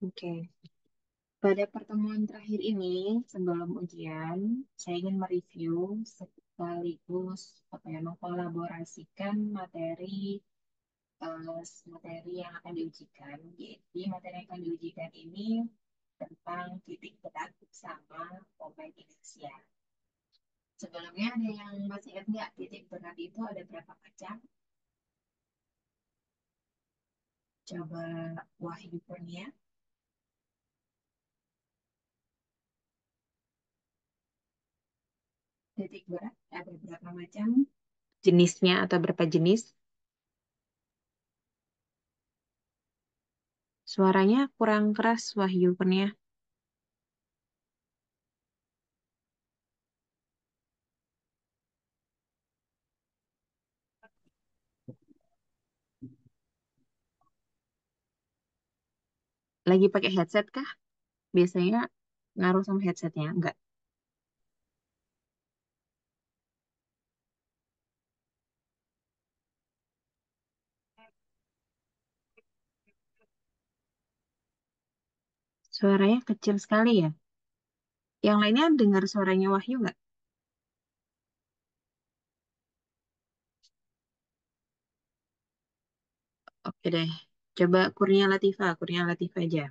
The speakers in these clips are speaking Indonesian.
Oke. Pada pertemuan terakhir ini, sebelum ujian, saya ingin mereview sekaligus apa ya, mengkolaborasikan materi yang akan diujikan. Jadi materi yang akan diujikan ini tentang titik berat sama momen inersia. Sebelumnya ada yang masih ingat nggak titik berat itu ada berapa macam? Coba Wahyu Kurnia. Titik berat ada berapa macam? Jenisnya atau berapa jenis? Suaranya kurang keras, Wahyu Kurnia. Lagi pakai headset kah? Biasanya ngaruh sama headsetnya? Enggak. Suaranya kecil sekali ya. Yang lainnya dengar suaranya Wahyu nggak? Oke deh. Coba Kurnia Latifa aja.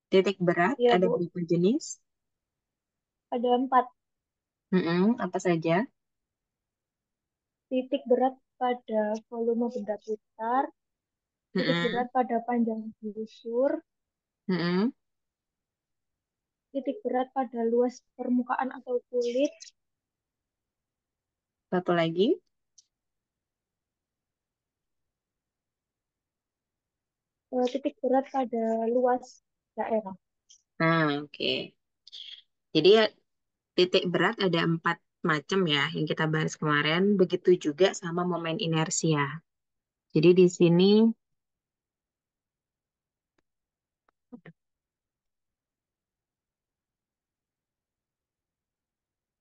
Titik berat Ya, ada Bu. berapa jenis? Ada 4 Apa saja? titik berat pada volume benda putar, titik berat Mm-mm. pada panjang busur, Mm-mm. titik berat pada luas permukaan atau kulit, Satu lagi. titik berat pada luas daerah. Nah, oke. Jadi ya, titik berat ada 4 macam ya yang kita bahas kemarin. Begitu juga sama momen inersia. Jadi di sini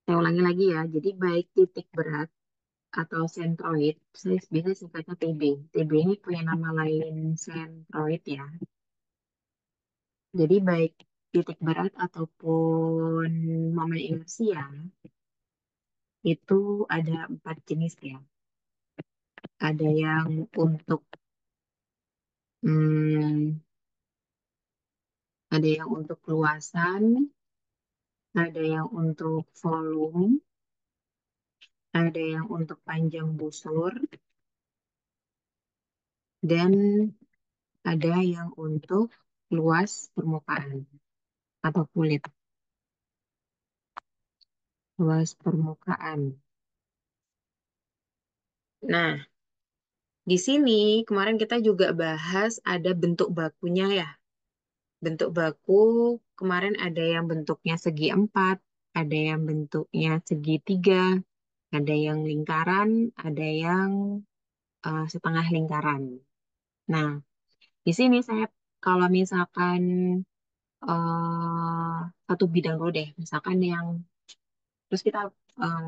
saya ulangi lagi ya. Jadi baik titik berat atau sentroid, saya biasa singkatnya TB. TB ini punya nama lain sentroid ya. Jadi baik titik berat ataupun momen inersia itu ada 4 jenis ya. Ada yang untuk hmm, ada yang untuk luasan, ada yang untuk volume, ada yang untuk panjang busur, dan ada yang untuk luas permukaan atau kulit. Luas permukaan. Nah, di sini kemarin kita juga bahas ada bentuk bakunya ya. Bentuk baku kemarin ada yang bentuknya segi empat, ada yang bentuknya segitiga, ada yang lingkaran, ada yang setengah lingkaran. Nah, di sini saya kalau misalkan satu bidang dulu deh, misalkan yang terus kita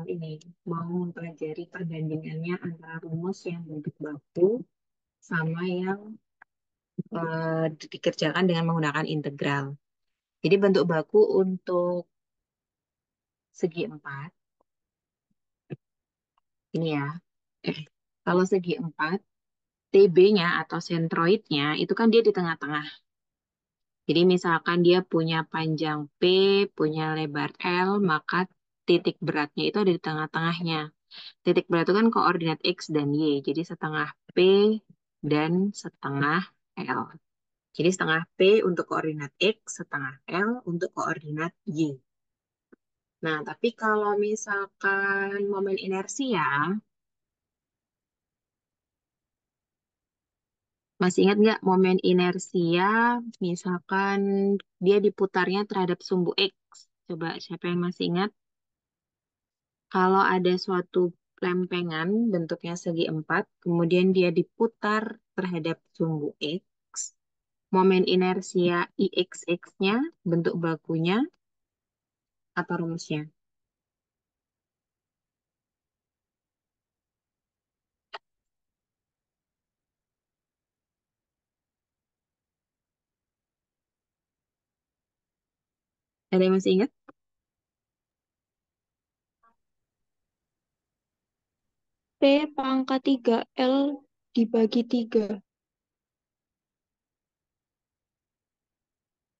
ini mau mempelajari perbandingannya antara rumus yang bentuk baku sama yang dikerjakan dengan menggunakan integral. Jadi bentuk baku untuk segi empat, ini ya. Eh, Kalau segi empat, TB-nya atau sentroidnya itu kan dia di tengah-tengah. Jadi misalkan dia punya panjang P, punya lebar L, maka titik beratnya itu ada di tengah-tengahnya. Titik berat itu kan koordinat X dan Y. Jadi setengah P dan setengah L. Jadi setengah P untuk koordinat X, setengah L untuk koordinat Y. Nah, tapi kalau misalkan momen inersia, masih ingat nggak momen inersia, misalkan dia diputarnya terhadap sumbu X. Coba siapa yang masih ingat? Kalau ada suatu lempengan bentuknya segi empat, kemudian dia diputar terhadap sumbu X, momen inersia IXX-nya, bentuk bakunya, apa rumusnya? Ada yang masih ingat? P pangkat 3 L dibagi 3.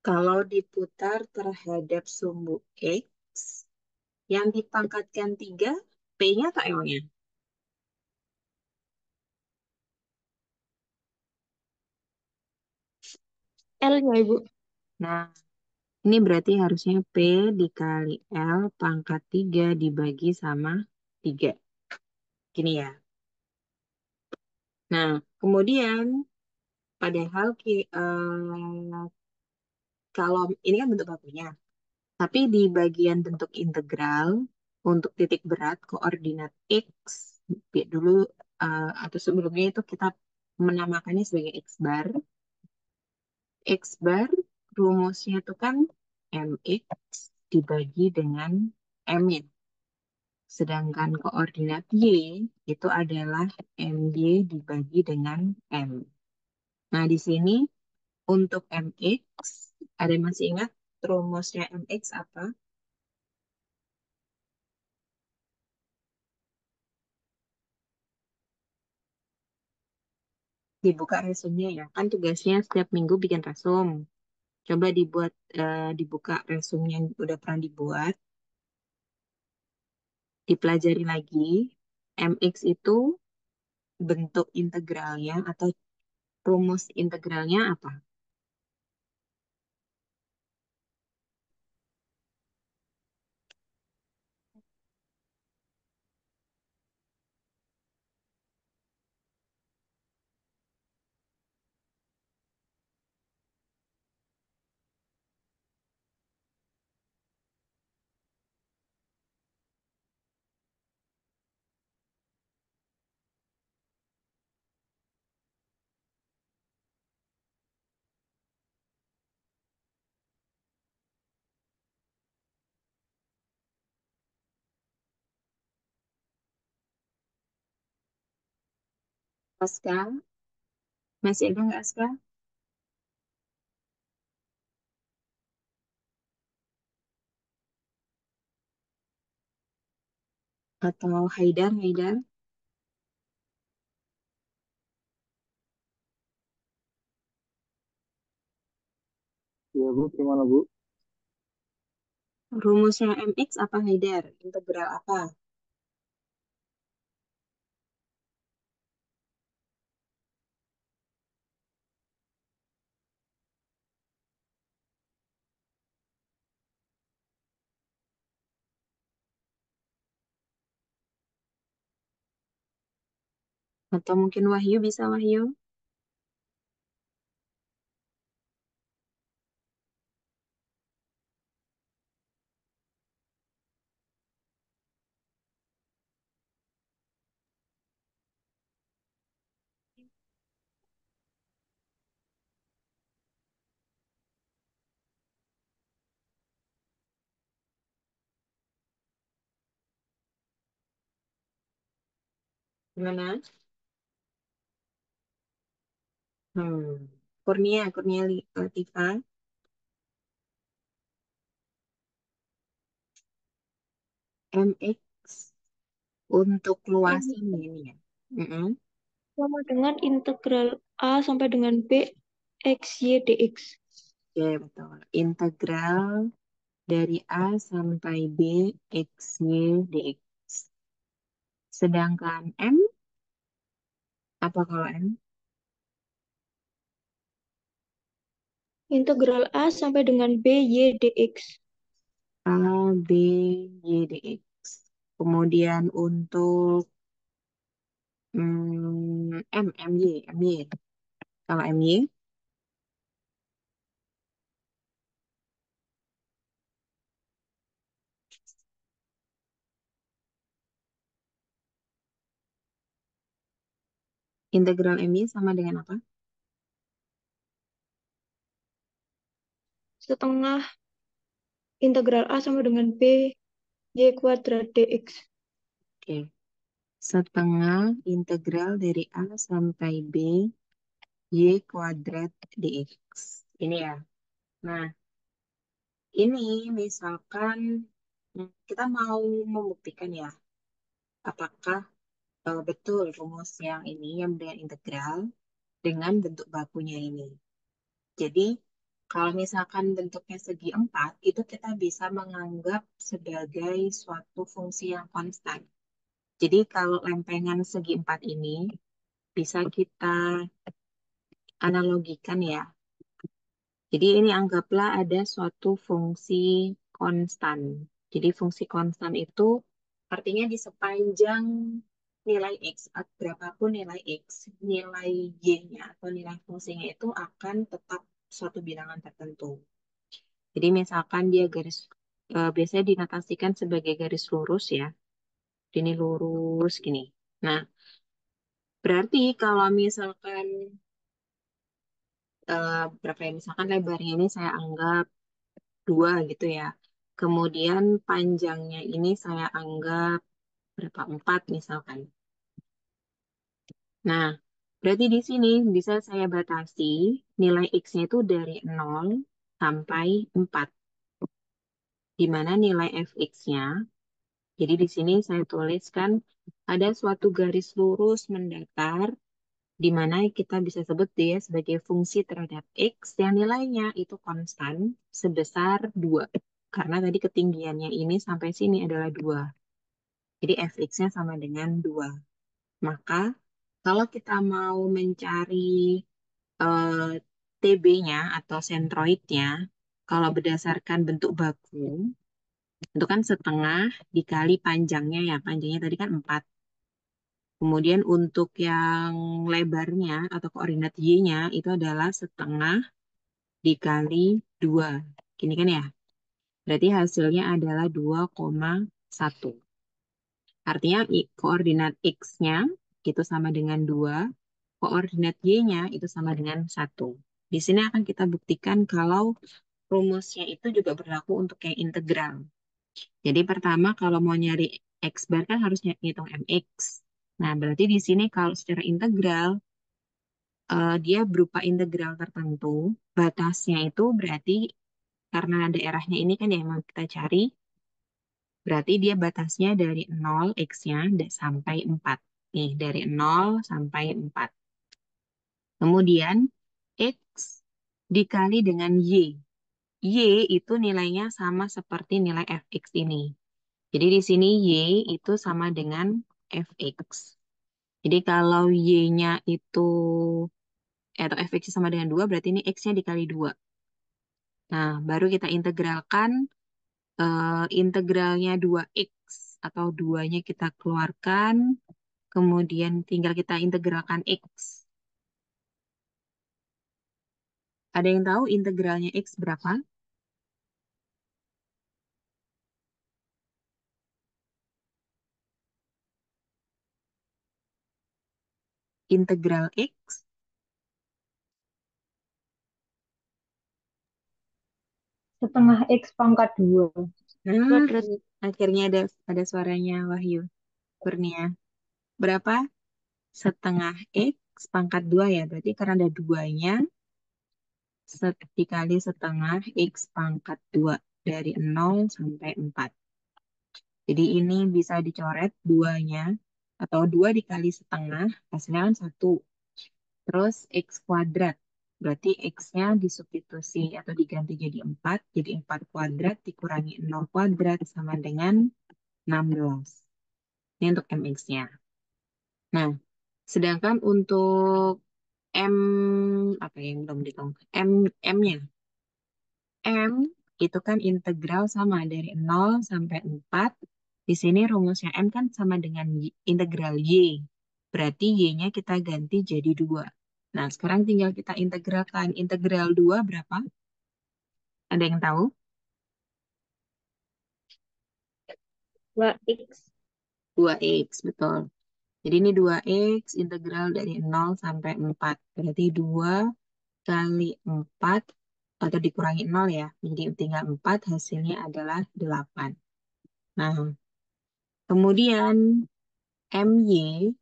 Kalau diputar terhadap sumbu X, yang dipangkatkan 3, P-nya atau L-nya? L-nya, Ibu. Nah, ini berarti harusnya P dikali L pangkat 3 dibagi sama 3. Gini ya. Nah, kemudian padahal kalau ini kan bentuk bakunya, tapi di bagian bentuk integral untuk titik berat koordinat X, dulu atau sebelumnya itu kita menamakannya sebagai X bar. X bar rumusnya itu kan MX dibagi dengan M ya. Sedangkan koordinat Y itu adalah MY dibagi dengan M. Nah, di sini untuk MX, ada yang masih ingat rumusnya MX apa? Dibuka resumnya ya. Kan tugasnya setiap minggu bikin resum. Coba dibuka resumnya yang udah pernah dibuat, dipelajari lagi. MX itu bentuk integralnya atau rumus integralnya apa? Aska, masih ada nggak Aska? Atau Haidar, Haidar? Iya Bu, gimana Bu? Rumusnya MX apa Haidar? Integral apa? Atau mungkin Wahyu bisa Wahyu? Gimana? Kurnia Latifah. MX untuk M luasan ini ya. Mm-mm. sama dengan integral A sampai dengan B X, Y, dx. Oke, betul. Integral dari A sampai B X, Y, dx. Sedangkan M, apa kalau M? Integral A sampai dengan B, Y, dx. A, B, Y, dx. Kemudian untuk MY. Kalau MY, integral MY sama dengan apa? Setengah integral A sama dengan B, Y kuadrat dx. Oke. Setengah integral dari A sampai B, Y kuadrat dx. Ini ya. Nah, ini misalkan kita mau membuktikan ya, apakah betul rumus yang ini yang dengan integral dengan bentuk bakunya ini. Jadi, kalau misalkan bentuknya segi empat, itu kita bisa menganggap sebagai suatu fungsi yang konstan. Jadi, kalau lempengan segi empat ini bisa kita analogikan ya. Jadi, ini anggaplah ada suatu fungsi konstan. Jadi, fungsi konstan itu artinya di sepanjang nilai X, berapapun nilai X, nilai Y-nya atau nilai fungsinya itu akan tetap suatu bilangan tertentu. Jadi misalkan dia biasanya dinotasikan sebagai garis lurus ya. Ini lurus gini. Nah, berarti kalau misalkan berapa ya? Misalkan lebarnya ini saya anggap 2 gitu ya. Kemudian panjangnya ini saya anggap berapa? 4 misalkan. Nah, berarti di sini bisa saya batasi nilai X-nya itu dari 0 sampai 4. Di mana nilai fx-nya, jadi di sini saya tuliskan ada suatu garis lurus mendatar, di mana kita bisa sebut dia sebagai fungsi terhadap X yang nilainya itu konstan sebesar 2. Karena tadi ketinggiannya ini sampai sini adalah 2. Jadi fx-nya sama dengan 2. Maka kalau kita mau mencari TB-nya atau sentroidnya, kalau berdasarkan bentuk baku, itu kan setengah dikali panjangnya ya. Panjangnya tadi kan 4. Kemudian untuk yang lebarnya atau koordinat Y-nya itu adalah setengah dikali 2. Gini kan ya. Berarti hasilnya adalah 2,1. Artinya koordinat X-nya itu sama dengan 2. Koordinat Y-nya itu sama dengan 1. Di sini akan kita buktikan kalau rumusnya itu juga berlaku untuk yang integral. Jadi pertama kalau mau nyari X bar kan harus ngitung MX. Nah, berarti di sini kalau secara integral, dia berupa integral tertentu. Batasnya itu berarti karena daerahnya ini kan yang mau kita cari, berarti dia batasnya dari 0 X-nya sampai 4. Nih, dari 0 sampai 4. Kemudian X dikali dengan Y. Y itu nilainya sama seperti nilai fx ini. Jadi di sini Y itu sama dengan fx. Jadi kalau Y-nya itu, atau fx sama dengan 2, berarti ini X-nya dikali 2. Nah, baru kita integralkan, integralnya 2X, atau 2-nya kita keluarkan, kemudian tinggal kita integralkan X. Ada yang tahu integralnya X berapa? Integral X. Setengah X pangkat 2 Nah, kuadrat. akhirnya ada suaranya Wahyu Kurnia. Berapa? Setengah X pangkat 2 ya. Berarti karena ada 2-nya, dikali setengah X pangkat 2. Dari 0 sampai 4. Jadi ini bisa dicoret 2-nya. Atau 2 dikali setengah, hasilnya kan 1. Terus X kuadrat. Berarti X-nya disubstitusi atau diganti jadi 4. Jadi 4 kuadrat dikurangi 0 kuadrat sama dengan 16. Ini untuk MX-nya. Nah, sedangkan untuk M, apa yang belum dihitung? M-nya. M itu kan integral sama dari 0 sampai 4. Di sini rumusnya M kan sama dengan integral Y. Berarti Y-nya kita ganti jadi 2. Nah, sekarang tinggal kita integralkan. Integral 2 berapa? Ada yang tahu? 2X. 2X, betul. Jadi ini 2X integral dari 0 sampai 4. Berarti 2 kali 4 atau dikurangi 0 ya. Jadi tinggal 4 hasilnya adalah 8. Nah, kemudian MY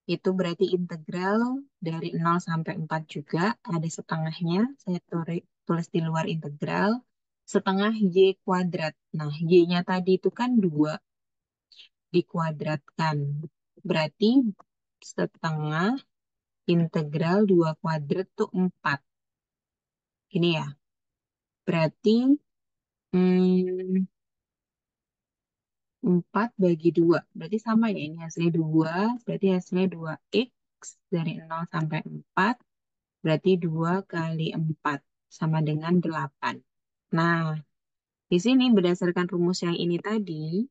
itu berarti integral dari 0 sampai 4 juga. Ada setengahnya. Saya tulis di luar integral. setengah Y kuadrat. Nah, Y-nya tadi itu kan 2 dikuadratkan. Berarti setengah integral 2 kuadrat itu 4. Ini ya. Berarti hmm, 4 bagi 2. Berarti sama ya. Ini hasilnya 2. Berarti hasilnya 2X dari 0 sampai 4. Berarti 2 kali 4 sama dengan 8. Nah, di sini berdasarkan rumus yang ini tadi,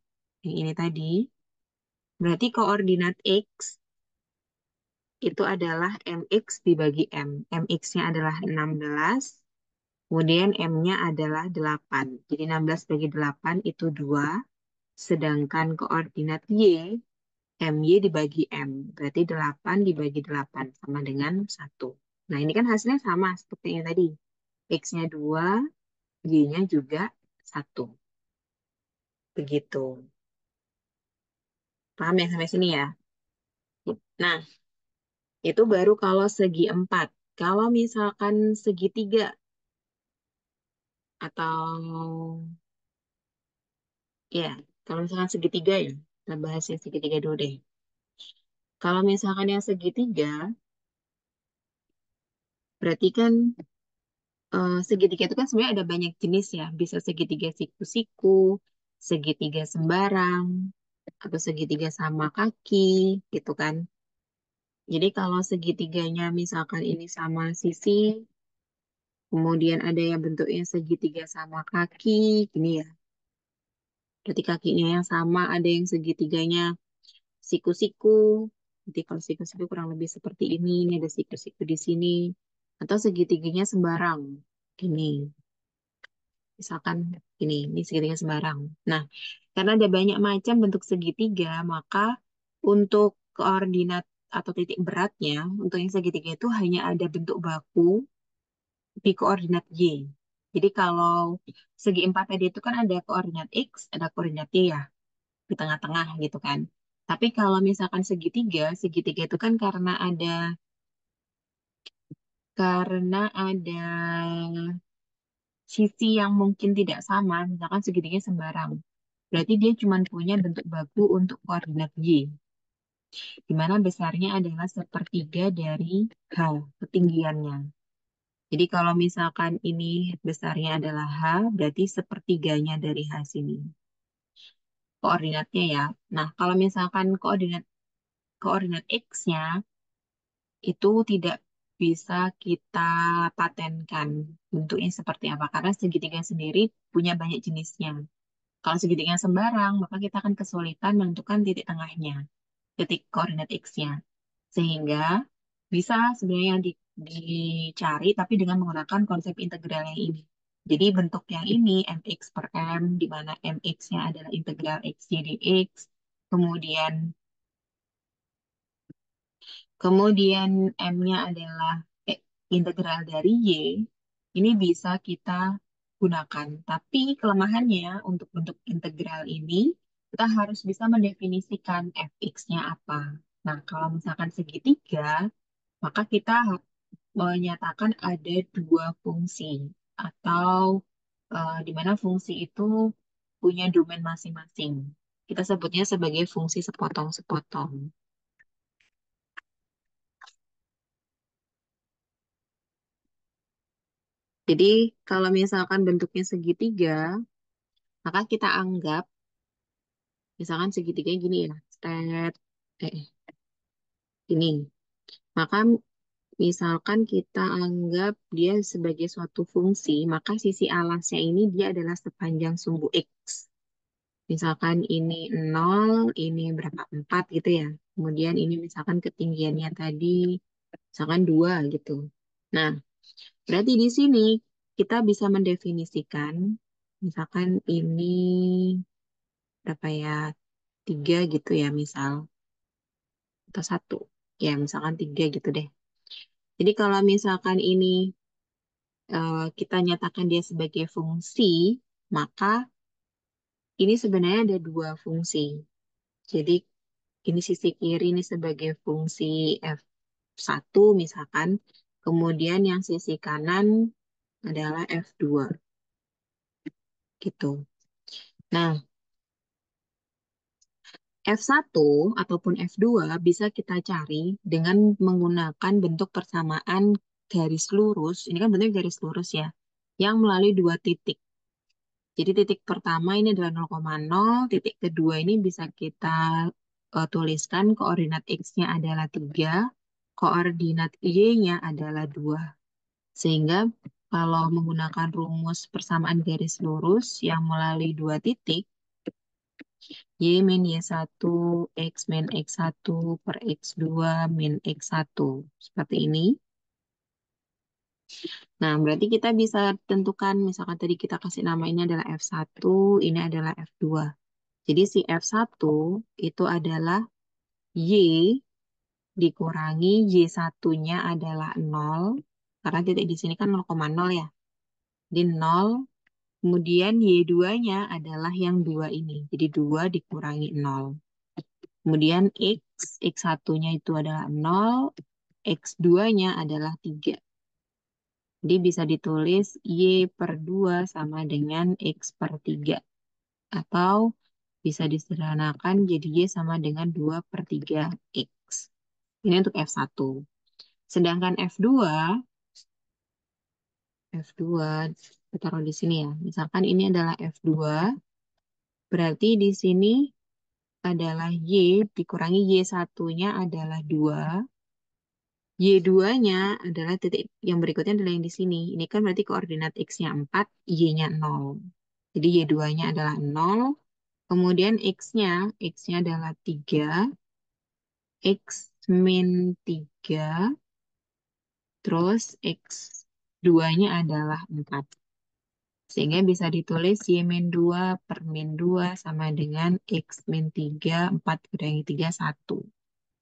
berarti koordinat X itu adalah mx dibagi m. Mx-nya adalah 16, kemudian m-nya adalah 8. Jadi 16 bagi 8 itu 2, sedangkan koordinat y, my dibagi m. Berarti 8 dibagi 8 sama dengan 1. Nah, ini kan hasilnya sama seperti yang tadi. X-nya 2, y-nya juga 1. Begitu. Paham ya sampai sini ya? Nah, itu baru kalau segi 4. Kalau misalkan segitiga atau ya, kalau misalkan segitiga ya, kita bahas yang segitiga dulu deh. Kalau misalkan yang segitiga, berarti kan segitiga itu kan sebenarnya ada banyak jenis ya. Bisa segitiga siku-siku, segitiga sembarang, atau segitiga sama kaki, gitu kan. Jadi kalau segitiganya misalkan ini sama sisi, kemudian ada yang bentuknya segitiga sama kaki, gini ya. Berarti kakinya yang sama, ada yang segitiganya siku-siku. Jadi kalau siku-siku kurang lebih seperti ini ada siku-siku di sini. Atau segitiganya sembarang. Gini, misalkan ini segitiga sembarang. Nah, karena ada banyak macam bentuk segitiga, maka untuk koordinat atau titik beratnya, untuk yang segitiga itu hanya ada bentuk baku di koordinat Y. Jadi kalau segi empat tadi itu kan ada koordinat X, ada koordinat Y ya, di tengah-tengah gitu kan. Tapi kalau misalkan segitiga, segitiga itu kan karena ada sisi yang mungkin tidak sama, misalkan segitiganya sembarang. Berarti dia cuma punya bentuk baku untuk koordinat Y, di mana besarnya adalah sepertiga dari H, ketinggiannya. Jadi kalau misalkan ini besarnya adalah H, berarti sepertiganya dari H sini. Koordinatnya ya. Nah, kalau misalkan koordinat koordinat X-nya itu tidak bisa kita patenkan bentuknya seperti apa. Karena segitiga sendiri punya banyak jenisnya. Kalau segitiga sembarang, maka kita akan kesulitan menentukan titik tengahnya, titik koordinat X-nya. Sehingga bisa sebenarnya dicari, tapi dengan menggunakan konsep integral yang ini. Jadi bentuk yang ini, mx per m, di mana mx-nya adalah integral x jadi x, kemudian kemudian M-nya adalah integral dari Y, ini bisa kita gunakan. Tapi kelemahannya untuk bentuk integral ini, kita harus bisa mendefinisikan fx-nya apa. Nah, kalau misalkan segitiga, maka kita menyatakan ada dua fungsi, atau di mana fungsi itu punya domain masing-masing. Kita sebutnya sebagai fungsi sepotong-sepotong. Jadi kalau misalkan bentuknya segitiga, maka kita anggap misalkan segitiganya gini ya, stet, ini. Maka misalkan kita anggap dia sebagai suatu fungsi, maka sisi alasnya ini dia adalah sepanjang sumbu X. Misalkan ini 0, ini berapa? 4 gitu ya. Kemudian ini misalkan ketinggiannya tadi, misalkan 2 gitu. Nah, berarti di sini kita bisa mendefinisikan, misalkan ini berapa ya, 3 gitu ya misal, atau 1. Ya, misalkan 3 gitu deh. Jadi kalau misalkan ini kita nyatakan dia sebagai fungsi, maka ini sebenarnya ada dua fungsi. Jadi ini sisi kiri ini sebagai fungsi F1 misalkan, kemudian yang sisi kanan adalah F2. gitu. Nah, F1 ataupun F2 bisa kita cari dengan menggunakan bentuk persamaan garis lurus. Ini kan bentuknya garis lurus ya, yang melalui dua titik. Jadi titik pertama ini adalah 0,0, titik kedua ini bisa kita tuliskan koordinat X-nya adalah 3, koordinat Y-nya adalah 2. Sehingga kalau menggunakan rumus persamaan garis lurus yang melalui dua titik, Y min Y1, X min X1 per X2 min X1. Seperti ini. Nah, berarti kita bisa tentukan, misalkan tadi kita kasih nama ini adalah F1, ini adalah F2. Jadi si F1 itu adalah Y dikurangi Y1-nya adalah 0. Karena titik di sini kan 0,0 ya. Di 0, kemudian Y2-nya adalah yang 2 ini. Jadi 2 dikurangi 0. Kemudian X1-nya itu adalah 0, X2-nya adalah 3. Jadi bisa ditulis Y per 2 sama dengan X per 3. Atau bisa disederhanakan jadi Y sama dengan 2 per 3 X. Ini untuk F1. Sedangkan F2 kita taruh di sini ya. Misalkan ini adalah F2, berarti di sini adalah Y dikurangi Y1-nya adalah 2. Y2-nya adalah titik yang berikutnya adalah yang di sini. Ini kan berarti koordinat X-nya 4, Y-nya 0. Jadi Y2-nya adalah 0. Kemudian X-nya adalah 3. X min 3. Terus X2-nya adalah 4. Sehingga bisa ditulis Y min 2 per min 2 sama dengan X min 3, 4 kurangi 3, 1.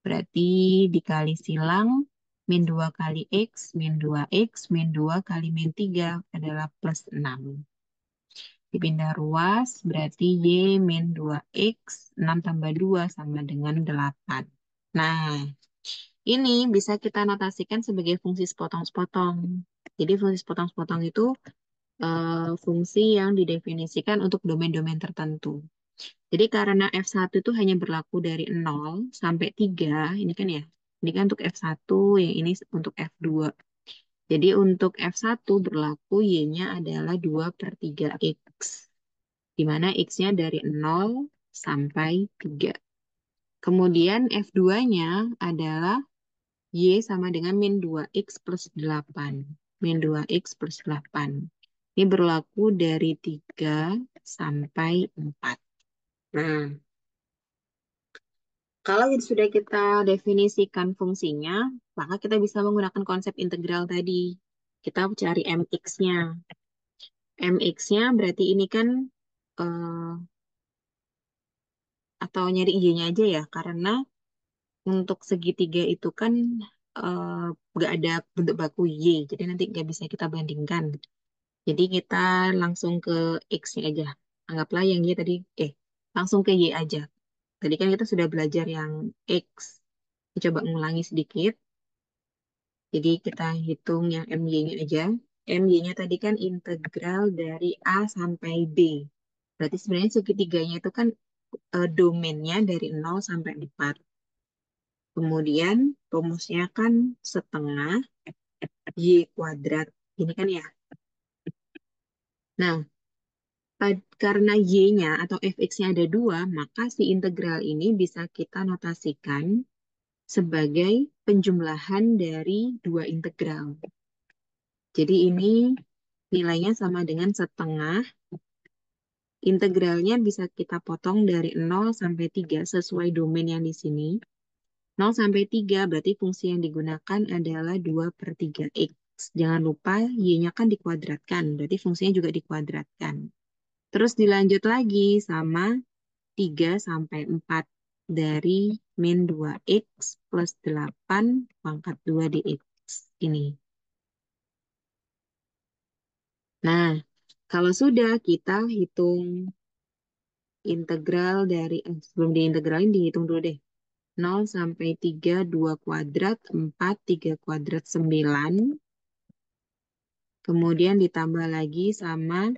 Berarti dikali silang, min 2 kali X, min 2X, min 2 kali min 3 adalah plus 6. Dipindah ruas, berarti Y min 2X, 6 tambah 2 sama dengan 8. Nah, ini bisa kita notasikan sebagai fungsi sepotong-sepotong. Jadi fungsi sepotong-sepotong itu fungsi yang didefinisikan untuk domain-domain tertentu. Jadi karena F1 itu hanya berlaku dari 0 sampai 3, ini kan ya, ini kan untuk F1, yang ini untuk F2. Jadi untuk F1 berlaku Y-nya adalah 2 per 3X, di mana X-nya dari 0 sampai 3. Kemudian F2-nya adalah Y sama dengan min 2X plus 8. Min 2X plus 8. Ini berlaku dari 3 sampai 4. Nah, kalau sudah kita definisikan fungsinya, maka kita bisa menggunakan konsep integral tadi. Kita cari mx-nya. Mx-nya berarti ini kan, eh, atau nyari y-nya aja ya, karena untuk segitiga itu kan eh, nggak ada bentuk baku y, jadi nanti nggak bisa kita bandingkan. Jadi kita langsung ke x-nya aja. Anggaplah yang y tadi, langsung ke y aja. Tadi kan kita sudah belajar yang x. Coba ngulangi sedikit. Jadi kita hitung yang MY-nya aja. MY-nya tadi kan integral dari A sampai B. Berarti sebenarnya segitiganya itu kan domainnya dari 0 sampai 4. Kemudian rumusnya kan setengah Y kuadrat. Ini kan ya. Nah, karena Y-nya atau fx-nya ada 2, maka si integral ini bisa kita notasikan sebagai penjumlahan dari dua integral. Jadi ini nilainya sama dengan setengah. Integralnya bisa kita potong dari 0 sampai 3 sesuai domain yang di sini. 0 sampai 3 berarti fungsi yang digunakan adalah 2 per 3x. Jangan lupa y-nya kan dikuadratkan, berarti fungsinya juga dikuadratkan. Terus dilanjut lagi sama 3 sampai 4 dari min 2x plus 8 pangkat 2 dx. Ini. Nah, kalau sudah kita hitung integral dari, sebelum diintegralin dihitung dulu deh. 0 sampai 3, 2 kuadrat, 4, 3 kuadrat, 9. Kemudian ditambah lagi sama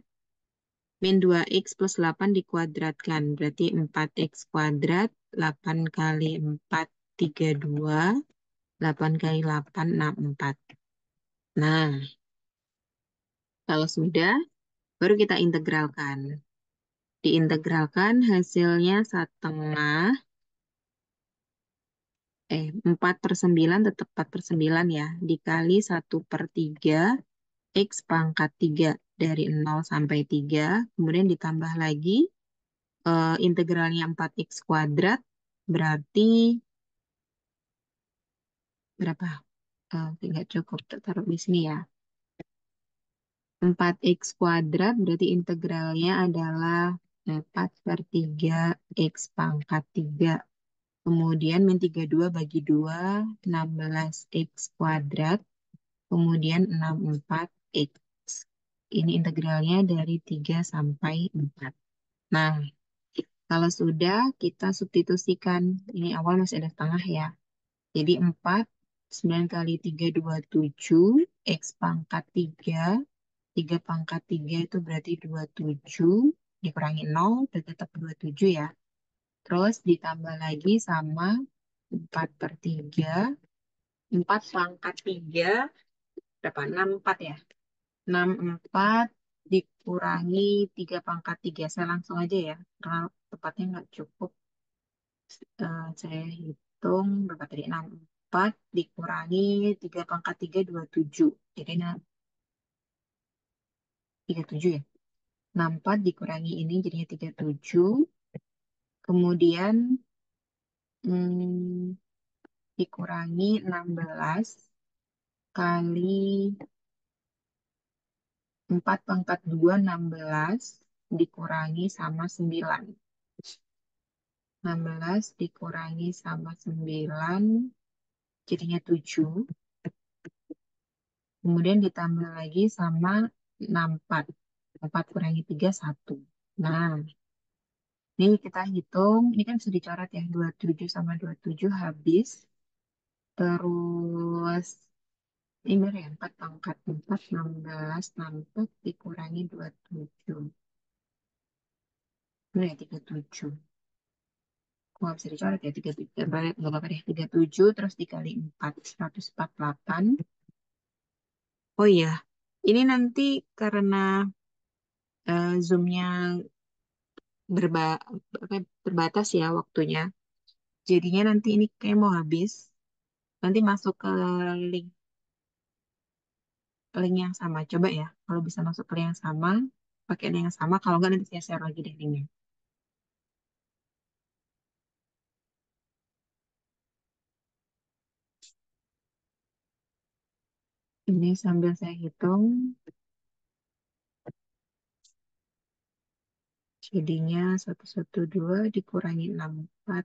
Min 2x plus 8 dikuadratkan. Berarti 4x kuadrat, 8 kali 4, 32. 8 kali 8, 64. Nah, kalau sudah, baru kita integralkan. Diintegralkan hasilnya setengah, 4/9 tetap 4/9 ya. Dikali 1/3 X pangkat 3 dari 0 sampai 3. Kemudian ditambah lagi integralnya 4x kuadrat. Berarti berapa? Tidak cukup, taruh di sini ya. 4x kuadrat berarti integralnya adalah 4/3 X pangkat 3. Kemudian min 32 bagi 2, 16x kuadrat. Kemudian 64x. Ini integralnya dari 3 sampai 4. Nah, kalau sudah kita substitusikan. Ini awal masih ada setengah ya. Jadi 4, 9 kali 3, 27. X pangkat 3. 3 pangkat 3 itu berarti 27. Dikurangi 0, berarti tetap 27 ya. Terus ditambah lagi sama 4/3. 4 pangkat 3, berapa? 64 ya. 64 dikurangi 3 pangkat 3. Saya langsung aja ya. Karena tepatnya nggak cukup. Saya hitung berapa tadi? 64 dikurangi 3 pangkat 3, 27. Jadi 37 ya. 64 dikurangi ini jadinya 37. Kemudian hmm, dikurangi 16 kali 4 pangkat 2, 16 dikurangi sama 9. 16 dikurangi sama 9 jadinya 7. Kemudian ditambah lagi sama 64. 4 kurangi 3, 1. Nah, ini kita hitung. Ini kan sudah dicoret ya. 27 sama 27 habis. Terus, ini benar ya. 4 pangkat 4, 16. 64 dikurangi 27. Ini ya 37. Nggak bisa dicoret ya. 37. Nggak apa-apa deh. 37 terus dikali 4. 148. Oh iya. Ini nanti karena Zoom-nya berba terbatas ya waktunya. Jadinya nanti ini kayak mau habis. Nanti masuk ke link link yang sama. Coba ya, kalau bisa masuk ke link yang sama, pakai link yang sama. Kalau nggak nanti saya share lagi deh linknya. Ini sambil saya hitung, jadinya 112 dikurangi 64